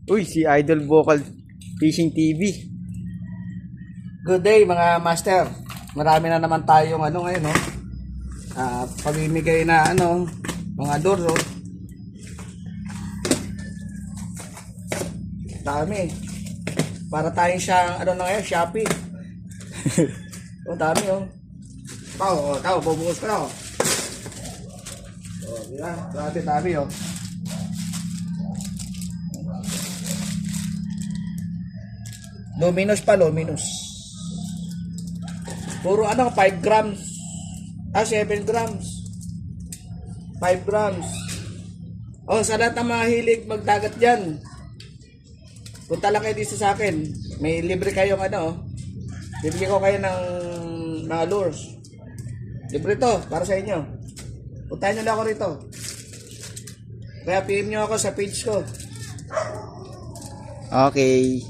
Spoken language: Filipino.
Uy, si Idol Vocal Fishing TV. Good day mga master. Marami na naman tayong ngayon, no? Pamimigay na mga lures, oh. Dami. Para tayong siyang ngayon, Shopee. Oh, dami, oh. Tao, bubuhos ka na, oh. Oh, diba? Dami, oh. Luminous pa, luminous. Puro 5 grams. 7 grams. 5 grams. Oh, sa lahat ng mga hilig magdagat dyan, punta lang kayo dito sa akin. May libre kayong bibigyan ko kayo ng mga lures. Libre to, para sa inyo. Puntahan nyo na ako rito. Kaya PM nyo ako sa page ko. Okay.